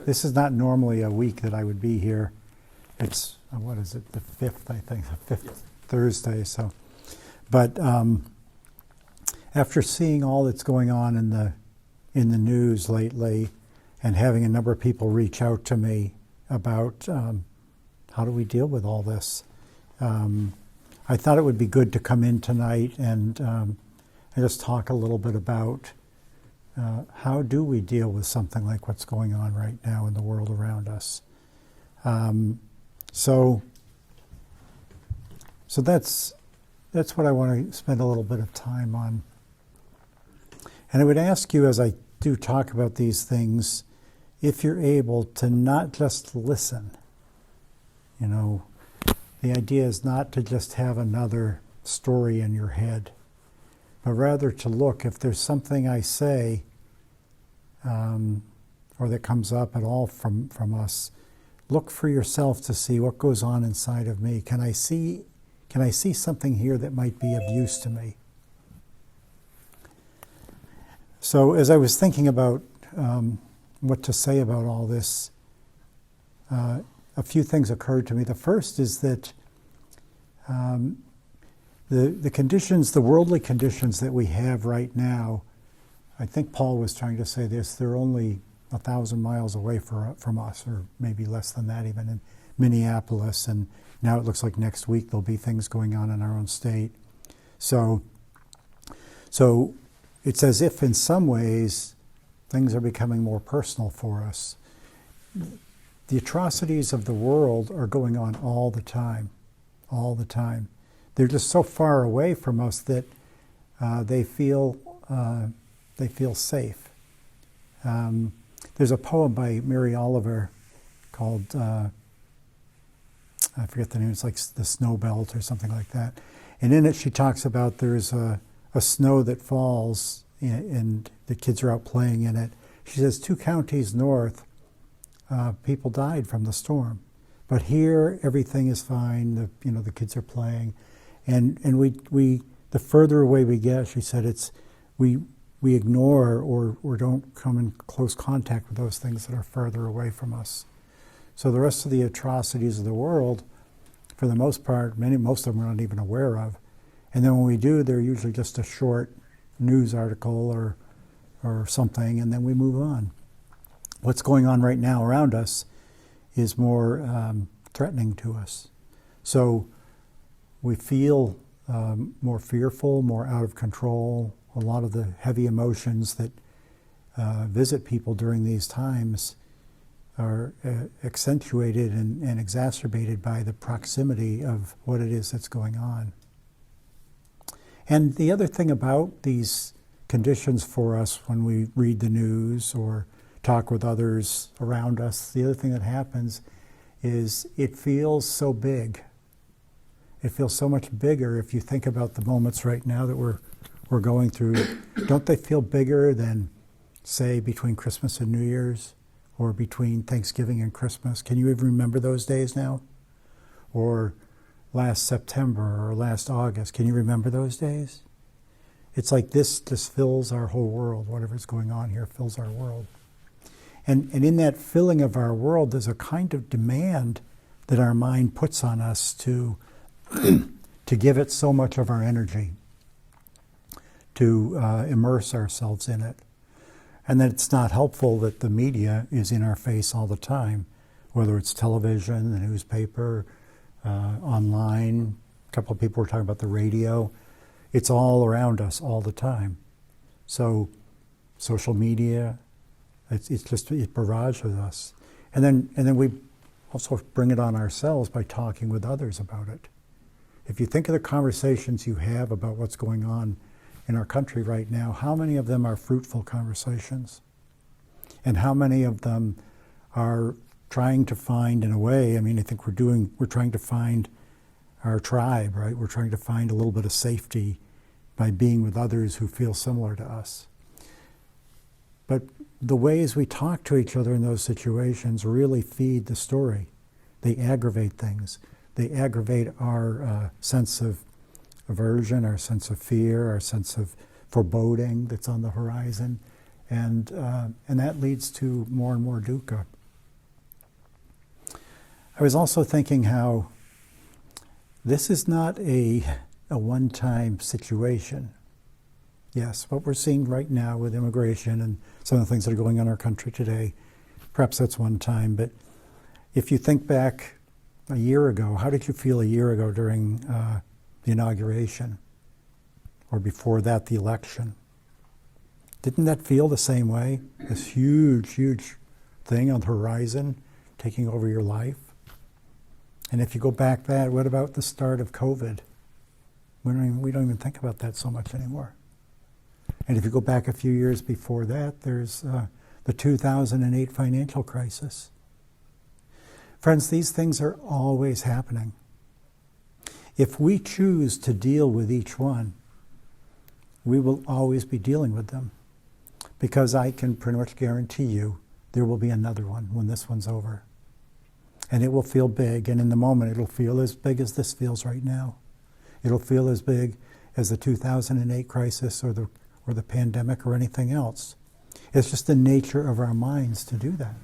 This is not normally a week that I would be here. It's, what is it, the 5th, I think, the 5th yes. Thursday. So, but after seeing all that's going on in the news lately, and having a number of people reach out to me about how do we deal with all this, I thought it would be good to come in tonight and just talk a little bit about how do we deal with something like what's going on right now in the world around us. So that's what I want to spend a little bit of time on. And I would ask you, as I do talk about these things, if you're able to not just listen. You know, the idea is not to just have another story in your head, but rather to look, if there's something I say or that comes up at all from us, look for yourself to see what goes on inside of me. Can I see something here that might be of use to me? So as I was thinking about what to say about all this, a few things occurred to me. The first is that the conditions, the worldly conditions that we have right now, I think Paul was trying to say this, they're only 1,000 miles away from us, or maybe less than that even, in Minneapolis, and now it looks like next week there'll be things going on in our own state. So it's as if in some ways things are becoming more personal for us. The atrocities of the world are going on all the time. They're just so far away from us that they feel safe. There's a poem by Mary Oliver called, I forget the name, it's like The Snow Belt or something like that. And in it she talks about there's a snow that falls and the kids are out playing in it. She says 2 counties north, people died from the storm. But here everything is fine, the kids are playing. And we the further away we get, she said, we ignore or don't come in close contact with those things that are further away from us. So the rest of the atrocities of the world, for the most part, most of them we're not even aware of. And then when we do, they're usually just a short news article or something, and then we move on. What's going on right now around us is more threatening to us. So we feel more fearful, more out of control. A lot of the heavy emotions that visit people during these times are accentuated and exacerbated by the proximity of what it is that's going on. And the other thing about these conditions for us when we read the news or talk with others around us, the other thing that happens is it feels so big. It feels so much bigger if you think about the moments right now that we're going through. Don't they feel bigger than, say, between Christmas and New Year's, or between Thanksgiving and Christmas? Can you even remember those days now? Or last September or last August, can you remember those days? It's like this just fills our whole world. Whatever's going on here fills our world. And in that filling of our world, there's a kind of demand that our mind puts on us to give it so much of our energy, to immerse ourselves in it. And that it's not helpful that the media is in our face all the time, whether it's television, the newspaper, online. A couple of people were talking about the radio. It's all around us all the time. So social media, it barrages us. And then we also bring it on ourselves by talking with others about it. If you think of the conversations you have about what's going on in our country right now, how many of them are fruitful conversations? And how many of them are trying to find, in a way, I mean, I think we're trying to find our tribe, right? We're trying to find a little bit of safety by being with others who feel similar to us. But the ways we talk to each other in those situations really feed the story. They aggravate things. They aggravate our sense of aversion, our sense of fear, our sense of foreboding that's on the horizon, and that leads to more and more dukkha. I was also thinking how this is not a one-time situation. Yes, what we're seeing right now with immigration and some of the things that are going on in our country today, perhaps that's one time, but if you think back a year ago, how did you feel a year ago during the inauguration? Or before that, the election? Didn't that feel the same way? This huge, huge thing on the horizon taking over your life? And if you go back that, what about the start of COVID? We don't even think about that so much anymore. And if you go back a few years before that, there's the 2008 financial crisis. Friends, these things are always happening. If we choose to deal with each one, we will always be dealing with them. Because I can pretty much guarantee you there will be another one when this one's over. And it will feel big, and in the moment it'll feel as big as this feels right now. It'll feel as big as the 2008 crisis or the pandemic or anything else. It's just the nature of our minds to do that.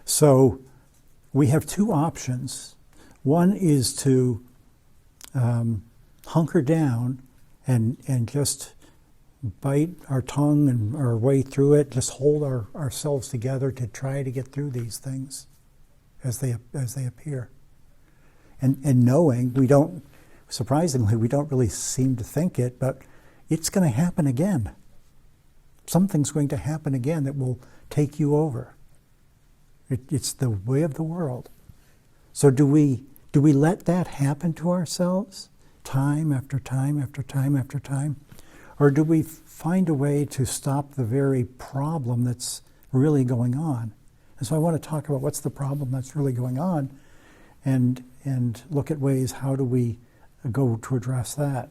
So we have two options. One is to hunker down and just bite our tongue and our way through it, just hold ourselves together to try to get through these things as they appear. And knowing surprisingly, we don't really seem to think it, but it's going to happen again. Something's going to happen again that will take you over. It's the way of the world. So do we let that happen to ourselves time after time after time after time? Or do we find a way to stop the very problem that's really going on? And so I want to talk about what's the problem that's really going on and look at ways how do we go to address that.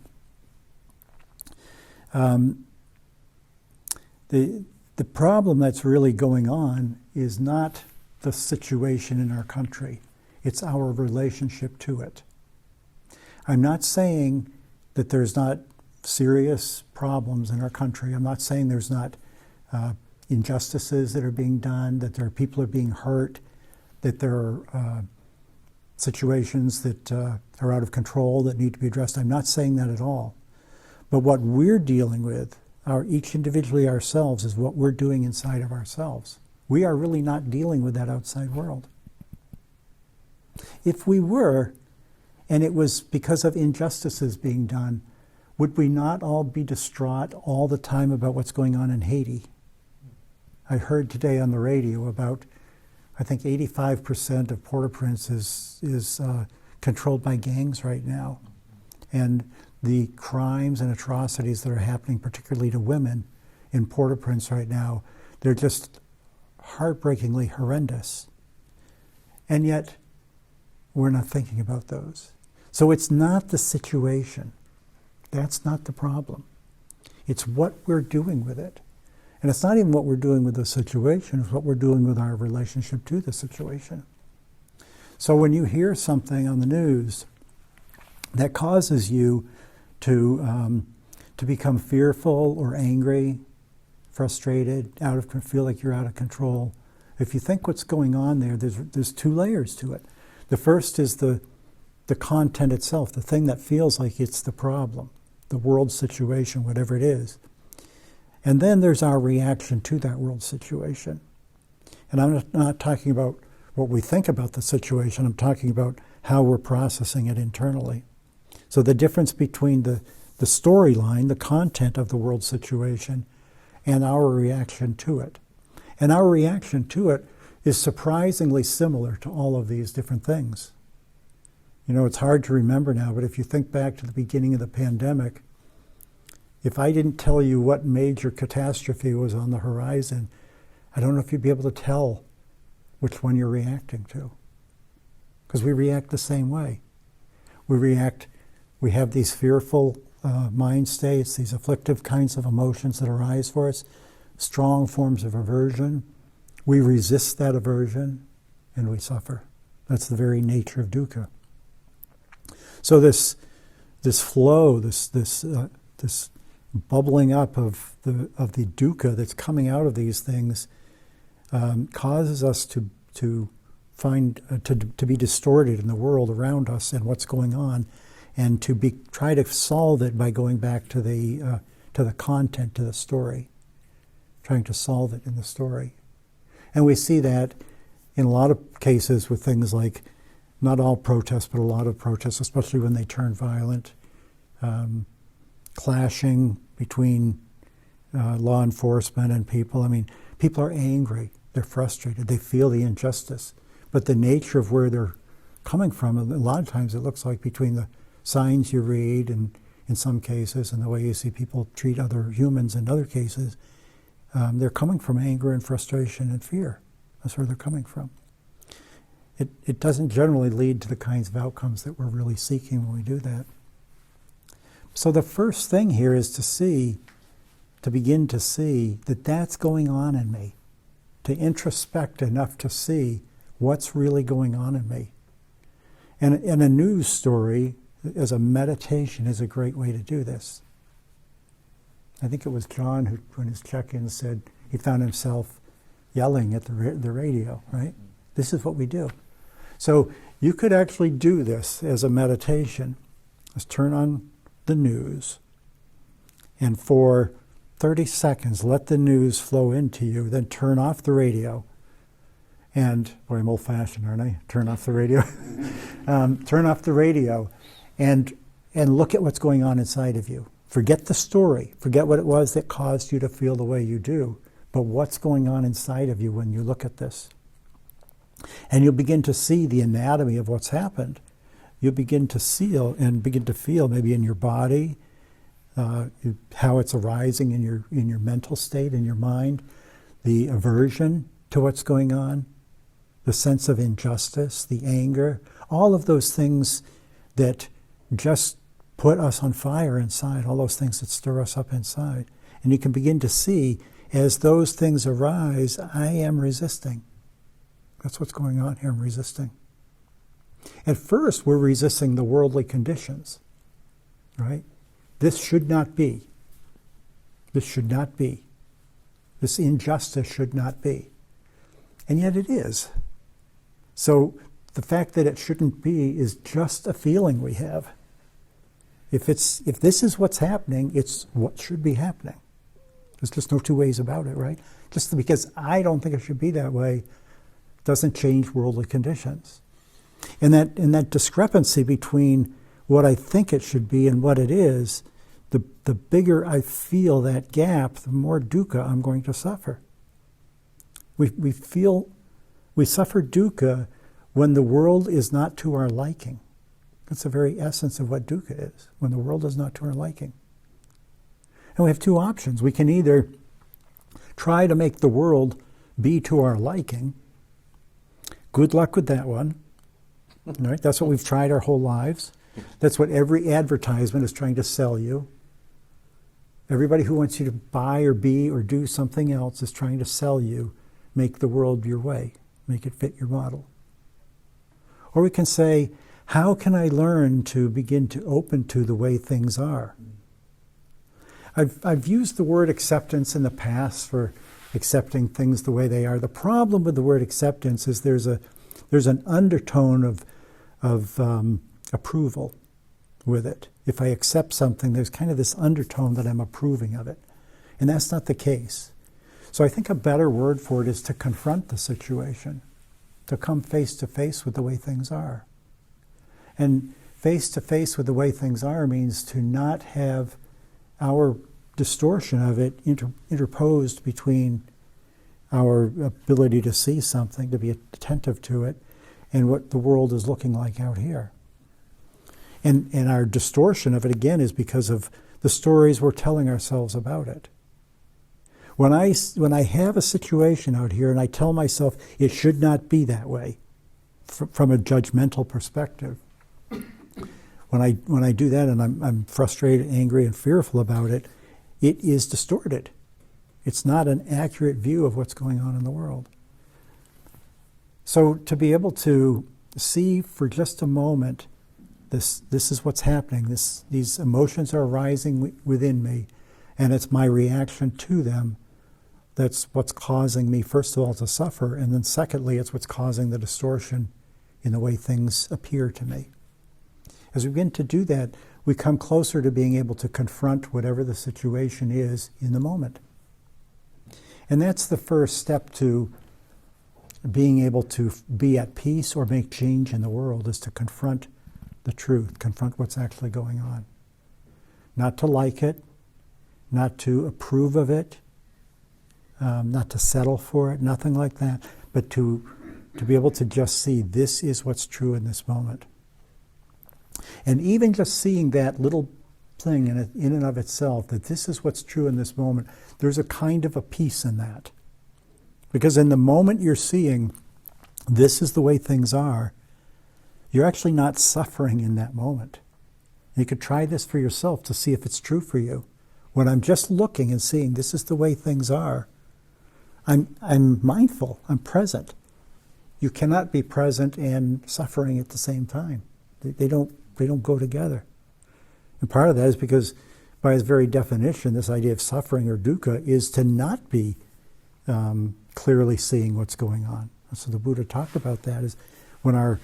The problem that's really going on is not the situation in our country. It's our relationship to it. I'm not saying that there's not serious problems in our country. I'm not saying there's not injustices that are being done, that there are people are being hurt, that there are situations that are out of control that need to be addressed. I'm not saying that at all. But what we're dealing with, each individually ourselves, is what we're doing inside of ourselves. We are really not dealing with that outside world. If we were, and it was because of injustices being done, would we not all be distraught all the time about what's going on in Haiti? I heard today on the radio about, I think 85% of Port-au-Prince is controlled by gangs right now. And the crimes and atrocities that are happening, particularly to women in Port-au-Prince right now, they're just heartbreakingly horrendous. And yet, we're not thinking about those. So it's not the situation. That's not the problem. It's what we're doing with it. And it's not even what we're doing with the situation, it's what we're doing with our relationship to the situation. So when you hear something on the news that causes you to become fearful or angry, frustrated, feel like you're out of control, if you think what's going on there, there's two layers to it. The first is the content itself, the thing that feels like it's the problem, the world situation, whatever it is. And then there's our reaction to that world situation. And I'm not talking about what we think about the situation, I'm talking about how we're processing it internally. So the difference between the storyline, the content of the world situation, and our reaction to it. And our reaction to it is surprisingly similar to all of these different things. You know, it's hard to remember now, but if you think back to the beginning of the pandemic, if I didn't tell you what major catastrophe was on the horizon, I don't know if you'd be able to tell which one you're reacting to. Because we react the same way. We have these fearful mind states, these afflictive kinds of emotions that arise for us, strong forms of aversion. We resist that aversion and we suffer. That's the very nature of dukkha. So this flow, this bubbling up of the dukkha that's coming out of these things causes us to to be distorted in the world around us and what's going on, and to try to solve it by going back to the content, to the story, trying to solve it in the story. And we see that in a lot of cases with things like, not all protests, but a lot of protests, especially when they turn violent, clashing between law enforcement and people. I mean, people are angry, they're frustrated, they feel the injustice. But the nature of where they're coming from, a lot of times it looks like between the signs you read, and in some cases, and the way you see people treat other humans in other cases, they're coming from anger and frustration and fear. That's where they're coming from. It doesn't generally lead to the kinds of outcomes that we're really seeking when we do that. So the first thing here is to begin to see that that's going on in me, to introspect enough to see what's really going on in me. And a news story as a meditation is a great way to do this. I think it was John who, when his check-in, said he found himself yelling at the radio, right? This is what we do. So you could actually do this as a meditation. Let's turn on the news, and for 30 seconds let the news flow into you, then turn off the radio. And, boy, I'm old-fashioned, aren't I? Turn off the radio. Turn off the radio and look at what's going on inside of you. Forget the story. Forget what it was that caused you to feel the way you do. But what's going on inside of you when you look at this? And you'll begin to see the anatomy of what's happened. You'll begin to feel maybe in your body how it's arising in your mental state, in your mind, the aversion to what's going on, the sense of injustice, the anger, all of those things that just put us on fire inside, all those things that stir us up inside. And you can begin to see, as those things arise, I am resisting. That's what's going on here, I'm resisting. At first, we're resisting the worldly conditions, right? This should not be. This should not be. This injustice should not be. And yet it is. So the fact that it shouldn't be is just a feeling we have. If this is what's happening, it's what should be happening. There's just no two ways about it, right? Just because I don't think it should be that way doesn't change worldly conditions. And that discrepancy between what I think it should be and what it is, the bigger I feel that gap, the more dukkha I'm going to suffer. We suffer dukkha when the world is not to our liking. That's the very essence of what dukkha is, when the world is not to our liking. And we have two options. We can either try to make the world be to our liking. Good luck with that one. Right? That's what we've tried our whole lives. That's what every advertisement is trying to sell you. Everybody who wants you to buy or be or do something else is trying to sell you, make the world your way, make it fit your model. Or we can say, how can I learn to begin to open to the way things are? I've used the word acceptance in the past for accepting things the way they are. The problem with the word acceptance is there's an undertone of approval with it. If I accept something, there's kind of this undertone that I'm approving of it. And that's not the case. So I think a better word for it is to confront the situation, to come face to face with the way things are. And face to face with the way things are means to not have our distortion of it interposed between our ability to see something, to be attentive to it, and what the world is looking like out here. And our distortion of it, again, is because of the stories we're telling ourselves about it. When I have a situation out here and I tell myself it should not be that way, from a judgmental perspective, when I do that and I'm frustrated, angry, and fearful about it, it is distorted. It's not an accurate view of what's going on in the world. So to be able to see for just a moment, this is what's happening. These emotions are arising within me, and it's my reaction to them. that's what's causing me, first of all, to suffer, and then secondly, it's what's causing the distortion in the way things appear to me. As we begin to do that, we come closer to being able to confront whatever the situation is in the moment. And that's the first step to being able to be at peace or make change in the world, is to confront the truth, confront what's actually going on. Not to like it, not to approve of it, not to settle for it, nothing like that, but to be able to just see this is what's true in this moment. And even just seeing that little thing in and of itself, that this is what's true in this moment, there's a kind of a peace in that. Because in the moment you're seeing this is the way things are, you're actually not suffering in that moment. You could try this for yourself to see if it's true for you. When I'm just looking and seeing this is the way things are, I'm mindful, I'm present. You cannot be present and suffering at the same time. They don't go together. And part of that is because, by its very definition, this idea of suffering or dukkha is to not be clearly seeing what's going on. So the Buddha talked about that, is when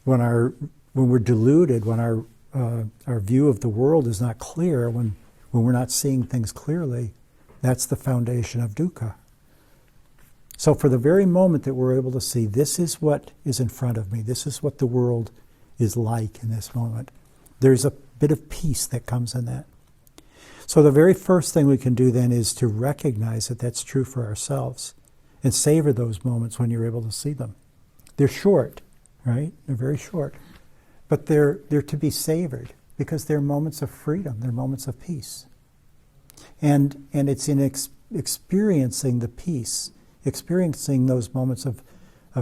we're deluded, when our view of the world is not clear, when we're not seeing things clearly, that's the foundation of dukkha. So for the very moment that we're able to see this is what is in front of me, this is what the world is like in this moment, there's a bit of peace that comes in that. So the very first thing we can do then is to recognize that that's true for ourselves and savor those moments when you're able to see them. They're short, right? They're very short. But they're to be savored because they're moments of freedom, they're moments of peace. And it's in experiencing the peace, experiencing those moments of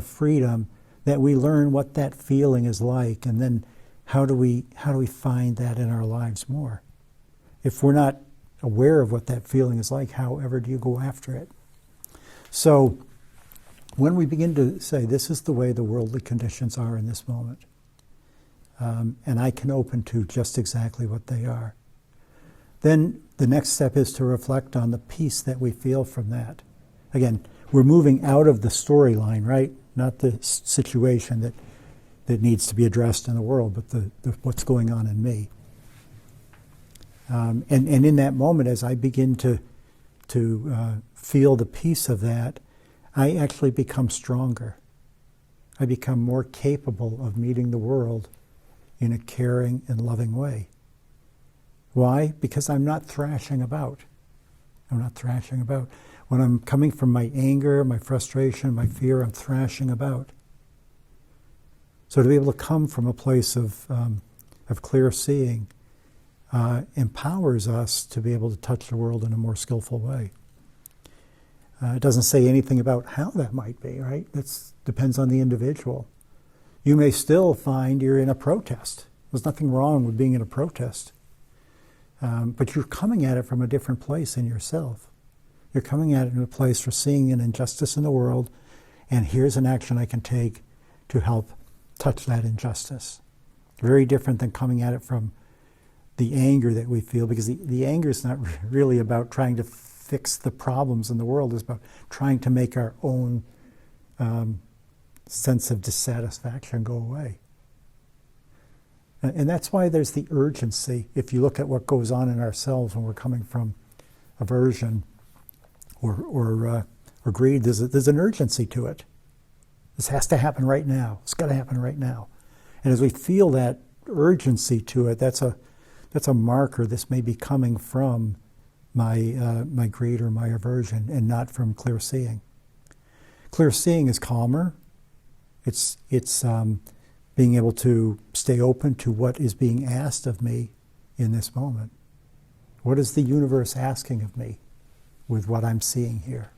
freedom, that we learn what that feeling is like, and then how do we find that in our lives more? If we're not aware of what that feeling is like, how ever do you go after it? So when we begin to say, this is the way the worldly conditions are in this moment, and I can open to just exactly what they are, then the next step is to reflect on the peace that we feel from that. Again, we're moving out of the storyline, right? Not the situation that needs to be addressed in the world, but the what's going on in me. And in that moment, as I begin to feel the peace of that, I actually become stronger. I become more capable of meeting the world in a caring and loving way. Why? Because I'm not thrashing about. I'm not thrashing about. When I'm coming from my anger, my frustration, my fear, I'm thrashing about. So to be able to come from a place of clear seeing empowers us to be able to touch the world in a more skillful way. It doesn't say anything about how that might be, right? That depends on the individual. You may still find you're in a protest. There's nothing wrong with being in a protest. But you're coming at it from a different place in yourself. You're coming at it in a place for seeing an injustice in the world, and here's an action I can take to help touch that injustice. Very different than coming at it from the anger that we feel, because the anger is not really about trying to fix the problems in the world. It's about trying to make our own sense of dissatisfaction go away. And that's why there's the urgency. If you look at what goes on in ourselves when we're coming from aversion or greed, there's an urgency to it. This has to happen right now. It's got to happen right now. And as we feel that urgency to it, that's a marker. This may be coming from my greed or my aversion, and not from clear seeing. Clear seeing is calmer. It's being able to stay open to what is being asked of me in this moment. What is the universe asking of me with what I'm seeing here?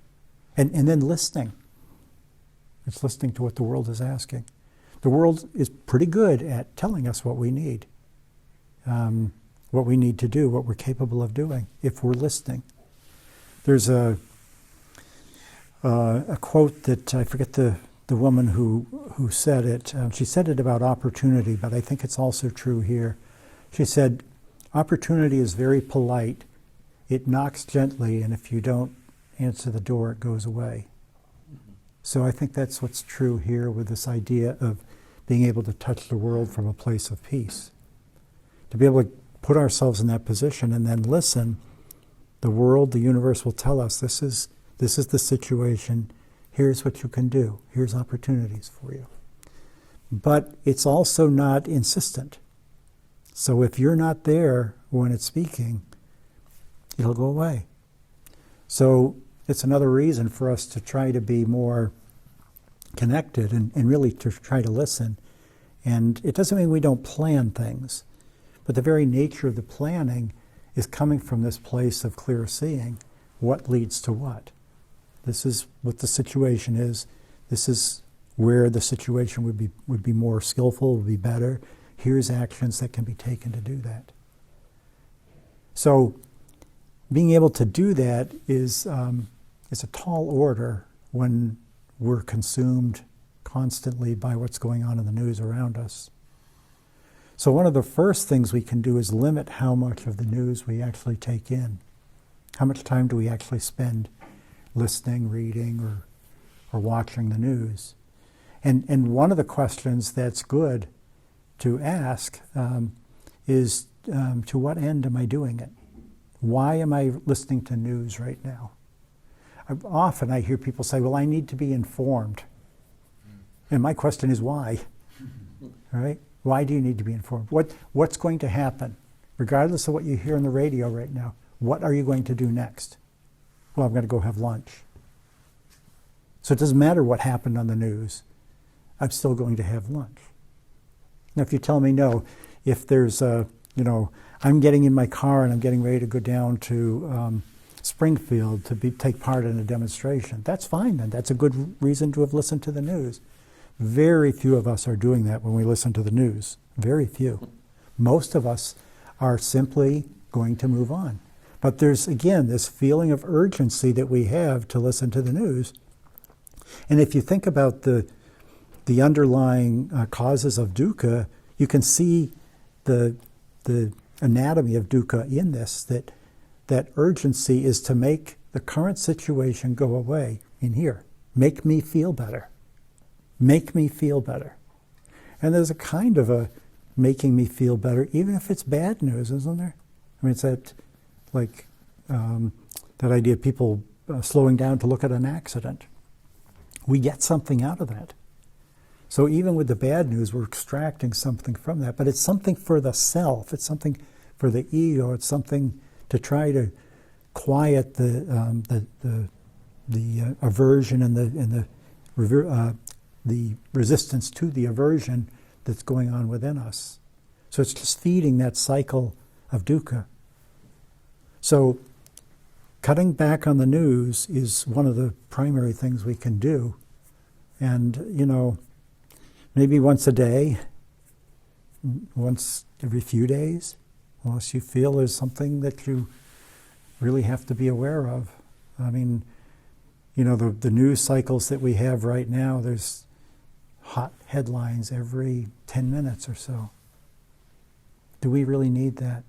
And then listening. It's listening to what the world is asking. The world is pretty good at telling us what we need to do, what we're capable of doing, if we're listening. There's a quote that I forget the woman who said it. She said it about opportunity, but I think it's also true here. She said, "Opportunity is very polite. It knocks gently, and if you don't answer the door, it goes away. So I think that's what's true here with this idea of being able to touch the world from a place of peace. To be able to put ourselves in that position and then listen, the world, the universe will tell us, this is the situation, here's what you can do, here's opportunities for you. But it's also not insistent. So if you're not there when it's speaking, it'll go away. So it's another reason for us to try to be more connected and really to try to listen. And it doesn't mean we don't plan things, but the very nature of the planning is coming from this place of clear seeing. What leads to what? This is what the situation is. This is where the situation would be more skillful, would be better. Here's actions that can be taken to do that. So being able to do that is a tall order when we're consumed constantly by what's going on in the news around us. So one of the first things we can do is limit how much of the news we actually take in. How much time do we actually spend listening, reading, or watching the news? And one of the questions that's good to ask is to what end am I doing it? Why am I listening to news right now? Often I hear people say, well, I need to be informed. And my question is why? All right? Why do you need to be informed? What's going to happen? Regardless of what you hear on the radio right now, what are you going to do next? Well, I'm going to go have lunch. So it doesn't matter what happened on the news. I'm still going to have lunch. Now, if you tell me no, if there's I'm getting in my car and I'm getting ready to go down to Springfield to take part in a demonstration, that's fine then. That's a good reason to have listened to the news. Very few of us are doing that when we listen to the news. Very few. Most of us are simply going to move on. But there's, again, this feeling of urgency that we have to listen to the news. And if you think about the underlying causes of dukkha, you can see the anatomy of dukkha in this, that urgency is to make the current situation go away in here. Make me feel better. Make me feel better. And there's a kind of a making me feel better, even if it's bad news, isn't there? I mean, it's that, that idea of people slowing down to look at an accident. We get something out of that. So even with the bad news, we're extracting something from that. But it's something for the self. It's something for the ego. It's something to try to quiet the aversion and the resistance to the aversion that's going on within us. So it's just feeding that cycle of dukkha. So cutting back on the news is one of the primary things we can do. And, maybe once a day, once every few days, unless you feel there's something that you really have to be aware of. I mean, the news cycles that we have right now, there's hot headlines every 10 minutes or so. Do we really need that?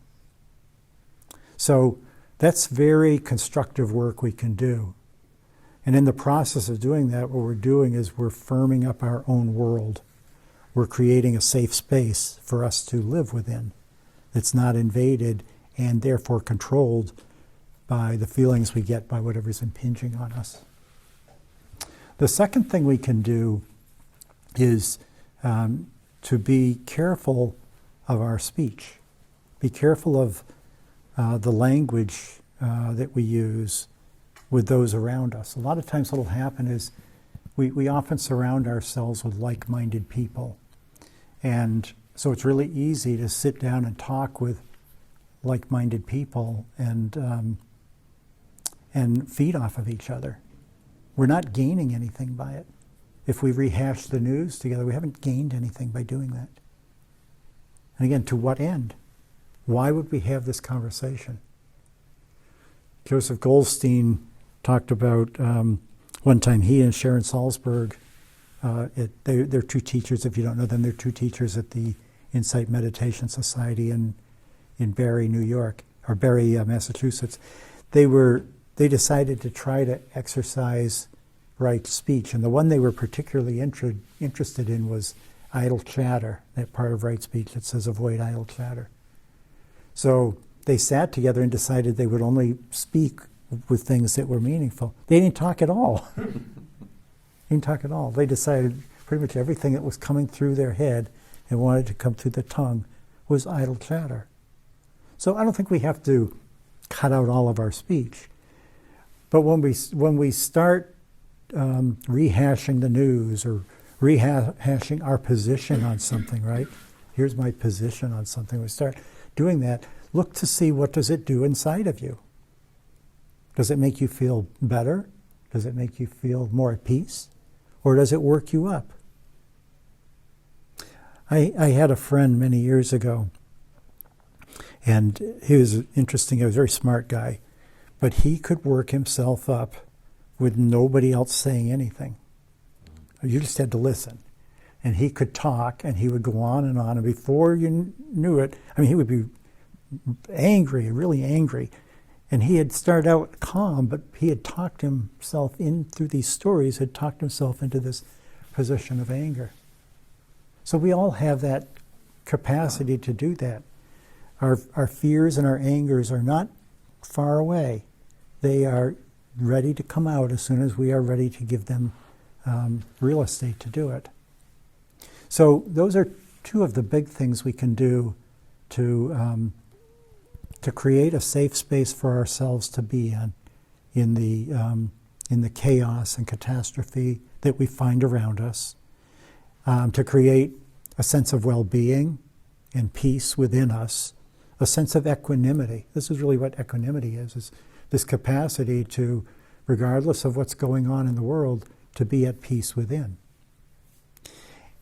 So that's very constructive work we can do. And in the process of doing that, what we're doing is we're firming up our own world. We're creating a safe space for us to live within that's not invaded and therefore controlled by the feelings we get by whatever's impinging on us. The second thing we can do is to be careful of our speech. Be careful of the language that we use with those around us. A lot of times what will happen is we often surround ourselves with like-minded people. And so it's really easy to sit down and talk with like-minded people and feed off of each other. We're not gaining anything by it. If we rehash the news together, we haven't gained anything by doing that. And again, to what end? Why would we have this conversation? Joseph Goldstein talked about one time he and Sharon Salzberg, they're two teachers, if you don't know them, they're two teachers at the Insight Meditation Society in Barre, New York, or Barre, Massachusetts. They were they decided to try to exercise right speech. And the one they were particularly interested in was idle chatter, that part of right speech that says avoid idle chatter. So they sat together and decided they would only speak with things that were meaningful. They didn't talk at all. They didn't talk at all. They decided pretty much everything that was coming through their head and wanted to come through the tongue was idle chatter. So I don't think we have to cut out all of our speech. But when we start rehashing the news or rehashing our position on something, right? Here's my position on something. We start doing that. Look to see what does it do inside of you. Does it make you feel better? Does it make you feel more at peace? Or does it work you up? I had a friend many years ago, and he was interesting. He was a very smart guy, but he could work himself up with nobody else saying anything. You just had to listen. And he could talk, and he would go on, and before you knew it, I mean, he would be angry, really angry. And he had started out calm, but he had talked himself in through these stories, had talked himself into this position of anger. So we all have that capacity to do that. Our fears and our angers are not far away. They are ready to come out as soon as we are ready to give them real estate to do it. So those are two of the big things we can do to create a safe space for ourselves to be in the chaos and catastrophe that we find around us, to create a sense of well-being and peace within us, a sense of equanimity. This is really what equanimity is this capacity to, regardless of what's going on in the world, to be at peace within.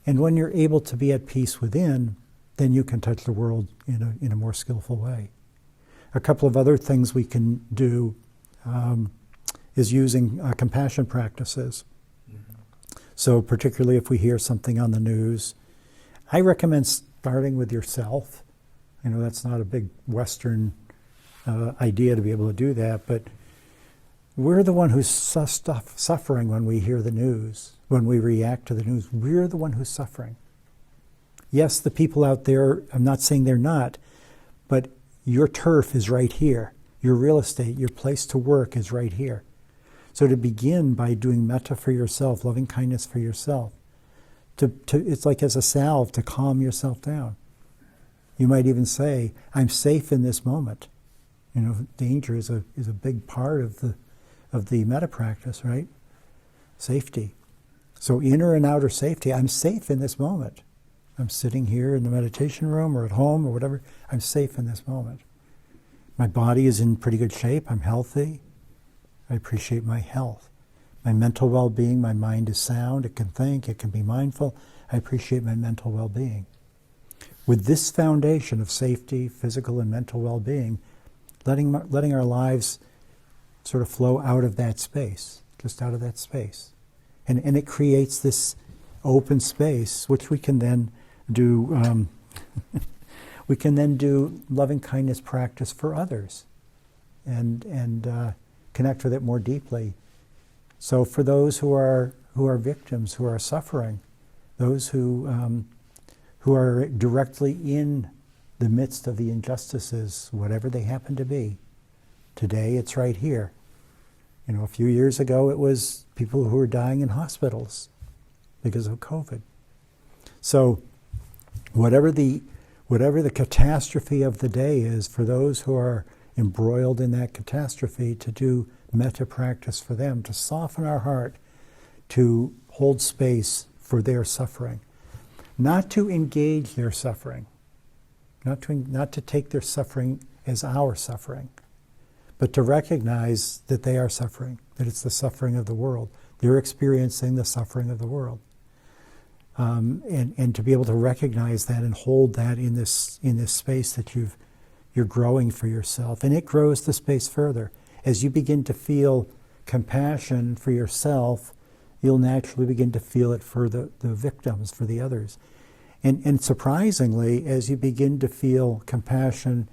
And when you're able to be at peace within, then you can touch the world in a more skillful way. A couple of other things we can do is using compassion practices. Mm-hmm. So particularly if we hear something on the news, I recommend starting with yourself. I know that's not a big Western idea to be able to do that, but we're the one who's suffering when we hear the news, when we react to the news. We're the one who's suffering. Yes, the people out there, I'm not saying they're not, but your turf is right here. Your real estate, your place to work is right here. So to begin by doing metta for yourself, loving kindness for yourself, it's like as a salve to calm yourself down. You might even say, I'm safe in this moment. You know, danger is a big part of the metta practice, right? Safety. So inner and outer safety, I'm safe in this moment. I'm sitting here in the meditation room or at home or whatever. I'm safe in this moment. My body is in pretty good shape. I'm healthy. I appreciate my health. My mental well-being, my mind is sound. It can think. It can be mindful. I appreciate my mental well-being. With this foundation of safety, physical and mental well-being, letting our lives sort of flow out of that space, just out of that space. And it creates this open space, which we can then do loving kindness practice for others and connect with it more deeply. So for those who are victims, who are suffering, those who are directly in the midst of the injustices, whatever they happen to be, today it's right here. You know, a few years ago it was people who were dying in hospitals because of COVID. So whatever the catastrophe of the day is, for those who are embroiled in that catastrophe, to do metta practice for them, to soften our heart, to hold space for their suffering, not to engage their suffering, not to take their suffering as our suffering, but to recognize that they are suffering, that it's the suffering of the world. They're experiencing the suffering of the world. And to be able to recognize that and hold that in this space that you're growing for yourself. And it grows the space further. As you begin to feel compassion for yourself, you'll naturally begin to feel it for the victims, for the others. And surprisingly, as you begin to feel compassion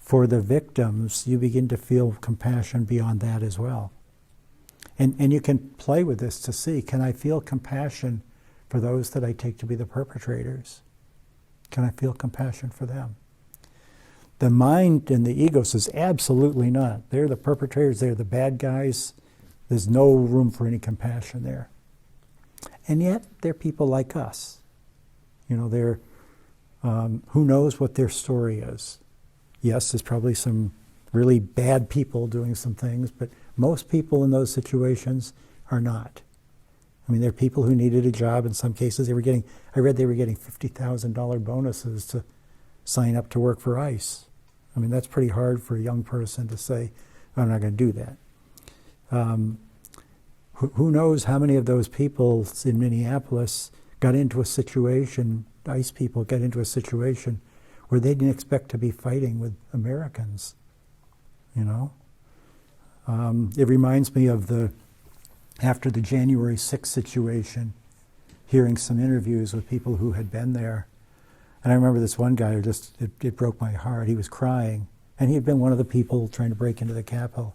for the victims, you begin to feel compassion beyond that as well. And you can play with this to see, can I feel compassion for those that I take to be the perpetrators? Can I feel compassion for them? The mind and the ego says, absolutely not. They're the perpetrators, they're the bad guys. There's no room for any compassion there. And yet, they're people like us. You know, they're, who knows what their story is. Yes, there's probably some really bad people doing some things, but most people in those situations are not. I mean, there are people who needed a job. In some cases, I read they were getting $50,000 bonuses to sign up to work for ICE. I mean, that's pretty hard for a young person to say, I'm not going to do that. Who knows how many of those people in Minneapolis got into a situation, ICE people got into a situation where they didn't expect to be fighting with Americans, you know? It reminds me of after the January 6th situation, hearing some interviews with people who had been there. And I remember this one guy who it broke my heart. He was crying, and he had been one of the people trying to break into the Capitol.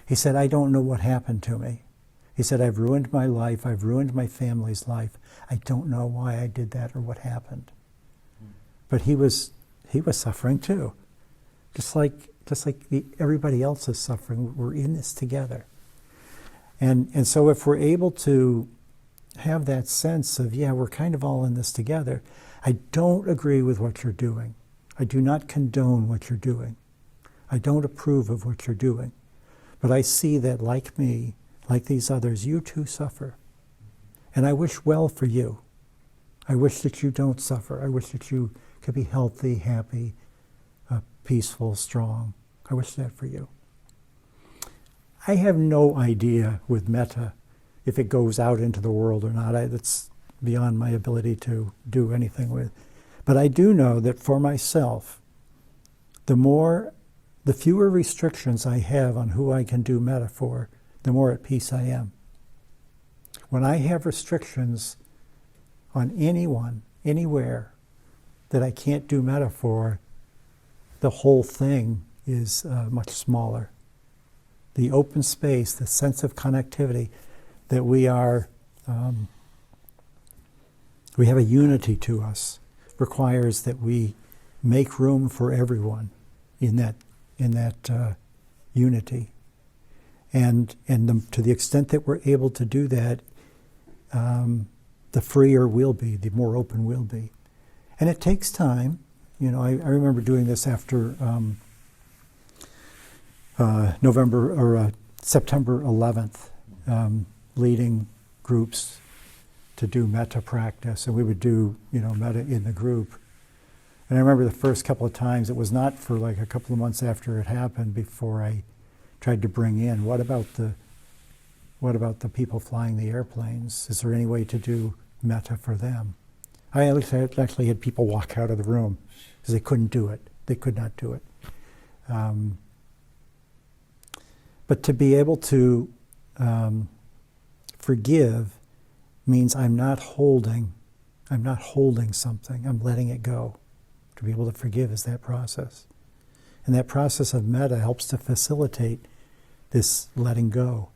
He said, I don't know what happened to me. He said, I've ruined my life, I've ruined my family's life. I don't know why I did that or what happened. But he was suffering too. Just like everybody else is suffering. We're in this together. And so if we're able to have that sense of, yeah, we're kind of all in this together, I don't agree with what you're doing. I do not condone what you're doing. I don't approve of what you're doing. But I see that, like me, like these others, you too suffer. And I wish well for you. I wish that you don't suffer. I wish that you could be healthy, happy, peaceful, strong. I wish that for you. I have no idea with metta if it goes out into the world or not. That's beyond my ability to do anything with. But I do know that for myself, the fewer restrictions I have on who I can do metta for, the more at peace I am. When I have restrictions on anyone, anywhere, that I can't do metta for, the whole thing is much smaller. The open space, the sense of connectivity, that we have a unity to us, requires that we make room for everyone in that unity. And to the extent that we're able to do that, the freer we'll be, the more open we'll be. And it takes time. You know, I remember doing this after September 11th, leading groups to do metta practice, and we would do, metta in the group. And I remember the first couple of times, it was not for like a couple of months after it happened before I tried to bring in, what about the people flying the airplanes? Is there any way to do metta for them? I actually had people walk out of the room because they couldn't do it. They could not do it. But to be able to forgive means I'm not holding something. I'm letting it go. To be able to forgive is that process. And that process of metta helps to facilitate this letting go.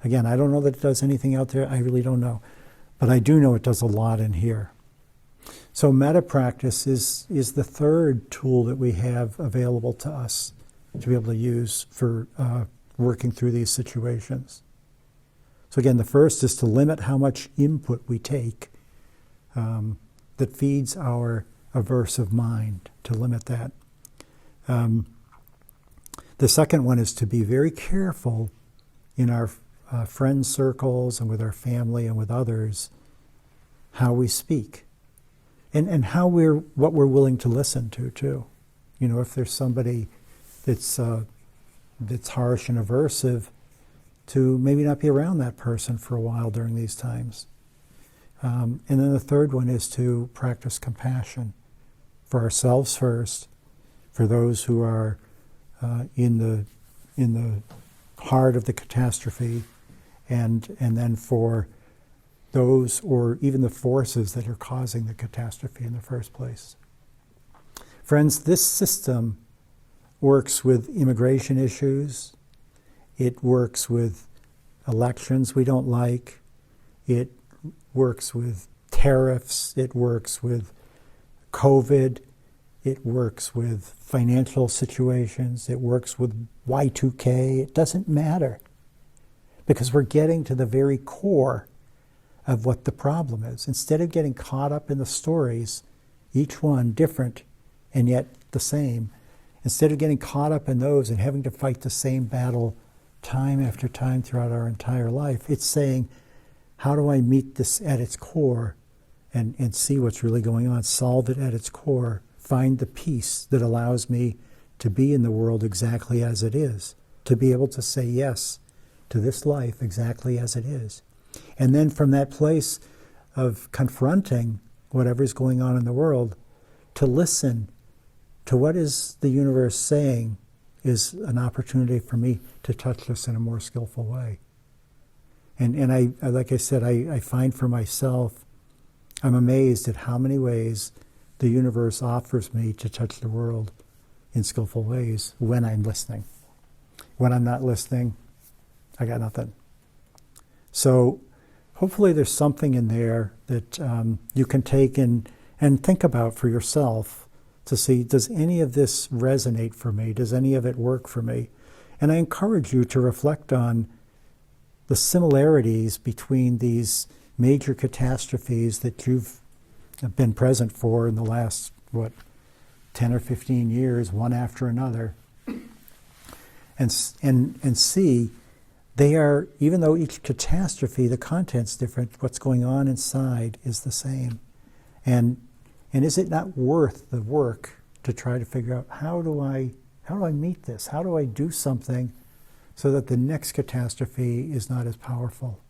Again, I don't know that it does anything out there. I really don't know. But I do know it does a lot in here. So metta practice is the third tool that we have available to us to be able to use for working through these situations. So again, the first is to limit how much input we take that feeds our aversive mind, to limit that. The second one is to be very careful in our friend circles and with our family and with others how we speak, and what we're willing to listen to too. If there's somebody that's harsh and aversive, to maybe not be around that person for a while during these times. And then the third one is to practice compassion for ourselves first, for those who are in the heart of the catastrophe, and then for those or even the forces that are causing the catastrophe in the first place. Friends, this system works with immigration issues. It works with elections we don't like. It works with tariffs. It works with COVID. It works with financial situations. It works with Y2K. It doesn't matter, because we're getting to the very core of what the problem is. Instead of getting caught up in the stories, each one different and yet the same, instead of getting caught up in those and having to fight the same battle time after time throughout our entire life, it's saying, how do I meet this at its core and see what's really going on, solve it at its core, find the peace that allows me to be in the world exactly as it is, to be able to say yes to this life exactly as it is. And then from that place of confronting whatever's going on in the world, to listen to what is the universe saying is an opportunity for me to touch this in a more skillful way. And I like I said, I find for myself, I'm amazed at how many ways the universe offers me to touch the world in skillful ways when I'm listening. When I'm not listening, I got nothing. So hopefully there's something in there that you can take and think about for yourself to see, does any of this resonate for me? Does any of it work for me? And I encourage you to reflect on the similarities between these major catastrophes that you've been present for in the last, 10 or 15 years, one after another, and see they are, even though each catastrophe, the content's different, what's going on inside is the same. And is it not worth the work to try to figure out, how do I meet this? How do I do something so that the next catastrophe is not as powerful?